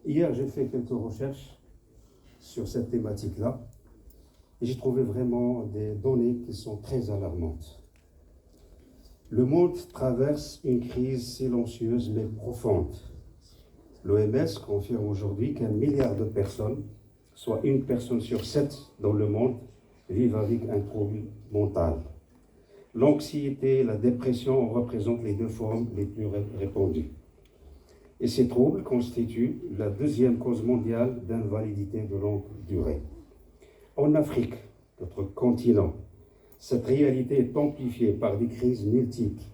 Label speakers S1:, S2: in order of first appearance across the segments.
S1: Hier, j'ai fait quelques recherches sur cette thématique-là et j'ai trouvé vraiment des données qui sont très alarmantes. Le monde traverse une crise silencieuse mais profonde. L'OMS confirme aujourd'hui qu'1 milliard de personnes, soit 1 personne sur 7 dans le monde, vivent avec un trouble mental. L'anxiété et la dépression représentent les 2 formes les plus répandues. Et ces troubles constituent la 2e cause mondiale d'invalidité de longue durée. En Afrique, notre continent, cette réalité est amplifiée par des crises multiples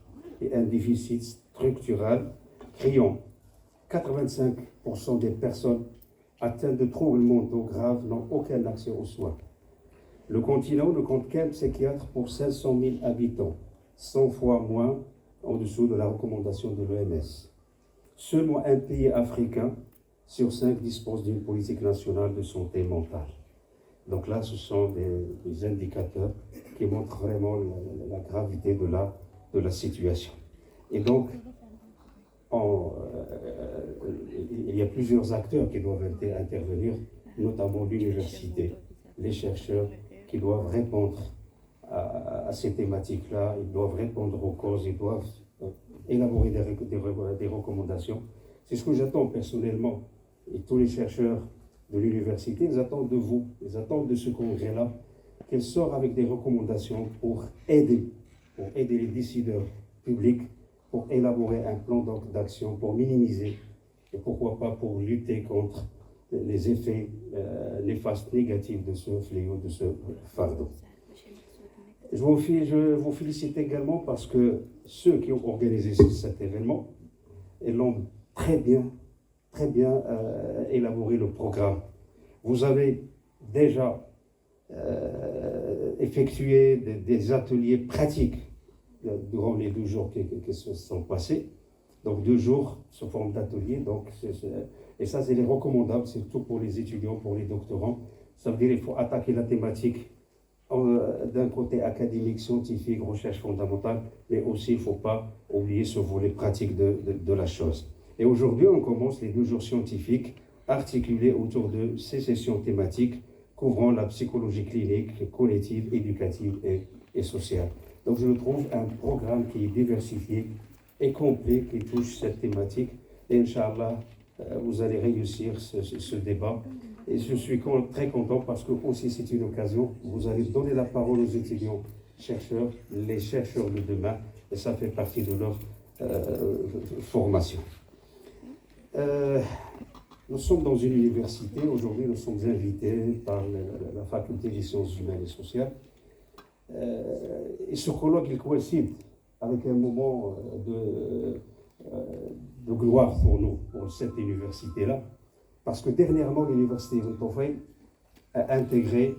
S1: et un déficit structurel criant. 85% des personnes atteintes de troubles mentaux graves n'ont aucun accès aux soins. Le continent ne compte qu'un psychiatre pour 500 000 habitants, 100 fois moins en dessous de la recommandation de l'OMS. Seulement un pays africain sur 5 dispose d'une politique nationale de santé mentale. Donc là, ce sont des indicateurs qui montrent vraiment la gravité de la situation. Et donc, il y a plusieurs acteurs qui doivent intervenir, notamment l'université, les chercheurs qui doivent répondre à ces thématiques-là, ils doivent répondre aux causes, ils doivent élaborer des recommandations. C'est ce que j'attends personnellement. Et tous les chercheurs de l'université, ils attendent de vous, ils attendent de ce congrès-là, qu'elle sorte avec des recommandations pour aider les décideurs publics, pour élaborer un plan d'action, pour minimiser, et pourquoi pas pour lutter contre les effets néfastes négatifs de ce fléau, de ce fardeau. Je vous félicite également parce que ceux qui ont organisé cet événement, ils l'ont très bien élaboré le programme. Vous avez déjà effectué des ateliers pratiques durant les 2 jours qui se sont passés. Donc 2 jours sous forme d'atelier. Et ça, c'est les recommandables, surtout pour les étudiants, pour les doctorants. Ça veut dire qu'il faut attaquer la thématique d'un côté académique, scientifique, recherche fondamentale, mais aussi il ne faut pas oublier ce volet pratique de la chose. Et aujourd'hui, on commence les 2 jours scientifiques articulés autour de ces sessions thématiques couvrant la psychologie clinique, cognitive, éducative et sociale. Donc je trouve un programme qui est diversifié et complet, qui touche cette thématique. Et Inch'Allah, vous allez réussir ce débat. Et je suis très content parce que aussi c'est une occasion, vous allez donner la parole aux étudiants chercheurs, les chercheurs de demain, et ça fait partie de leur formation. Nous sommes dans une université, aujourd'hui nous sommes invités par la faculté des sciences humaines et sociales. Et ce colloque, il coïncide avec un moment de gloire pour nous, pour cette université-là, parce que dernièrement, l'université Ibn Tufayl a intégré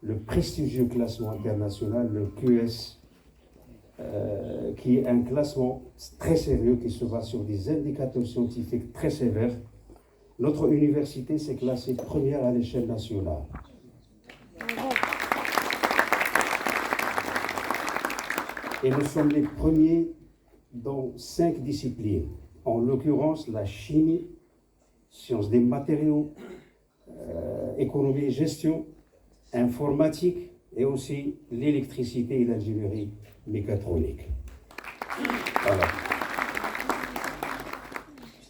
S1: le prestigieux classement international, le QS, qui est un classement très sérieux, qui se base sur des indicateurs scientifiques très sévères. Notre université s'est classée première à l'échelle nationale. Et nous sommes les premiers dans 5 disciplines, en l'occurrence la chimie, sciences des matériaux, économie et gestion, informatique et aussi l'électricité et l'ingénierie mécatronique. Voilà.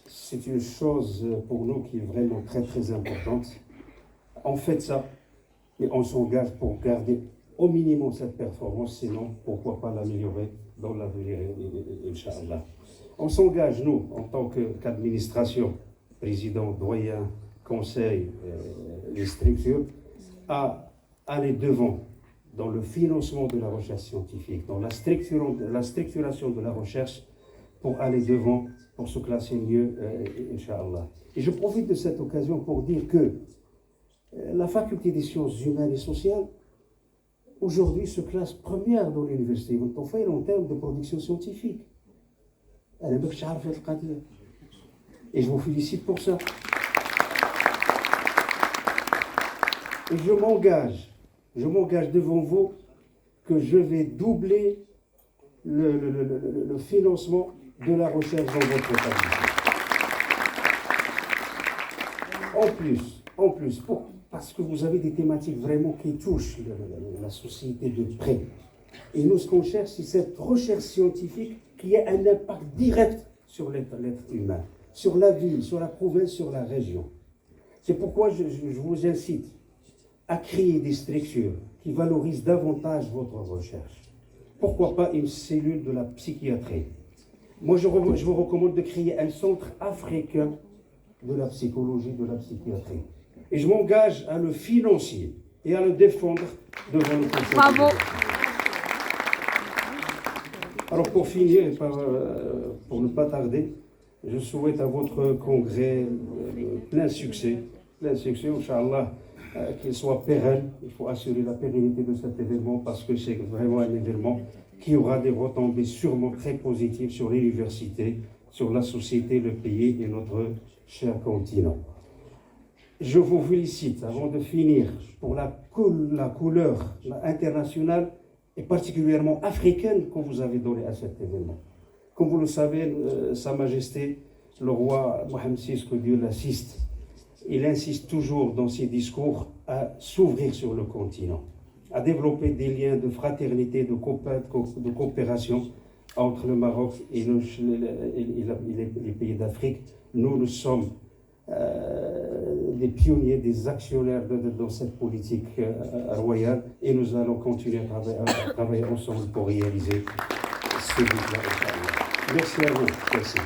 S1: C'est une chose pour nous qui est vraiment très importante. On fait ça et on s'engage pour garder au minimum cette performance, sinon pourquoi pas l'améliorer dans l'avenir, Inch'Allah. On s'engage, nous, en tant qu'administration, président, doyen, conseil, les structures, à aller devant dans le financement de la recherche scientifique, dans la structuration de la recherche, pour aller devant, pour se classer mieux, Inch'Allah. Et je profite de cette occasion pour dire que la faculté des sciences humaines et sociales, aujourd'hui, se classe première dans l'université Ibn Tufayl en termes de production scientifique. Et je vous félicite pour ça. Et je m'engage devant vous que je vais doubler le financement de la recherche dans votre établissement. en plus, parce que vous avez des thématiques vraiment qui touchent la société de près. Et nous, ce qu'on cherche, c'est cette recherche scientifique qui a un impact direct sur l'être humain, sur la ville, sur la province, sur la région. C'est pourquoi je vous incite à créer des structures qui valorisent davantage votre recherche. Pourquoi pas une cellule de la psychiatrie? Moi, je vous recommande de créer un centre africain de la psychologie, de la psychiatrie. Et je m'engage à le financer et à le défendre devant le Conseil.
S2: Bravo.
S1: Alors pour finir, pour ne pas tarder, je souhaite à votre congrès plein succès, Inch'Allah, qu'il soit pérenne. Il faut assurer la pérennité de cet événement parce que c'est vraiment un événement qui aura des retombées sûrement très positives sur l'université, sur la société, le pays et notre cher continent. Je vous félicite, avant de finir, pour la couleur internationale et particulièrement africaine que vous avez donnée à cet événement. Comme vous le savez, Sa Majesté, le roi Mohamed VI, que Dieu l'assiste, il insiste toujours dans ses discours à s'ouvrir sur le continent, à développer des liens de fraternité, de coopération entre le Maroc et les pays d'Afrique. Nous sommes des pionniers, des actionnaires dans cette politique royale et nous allons continuer à travailler ensemble pour réaliser ce but-là. Merci à vous. Merci.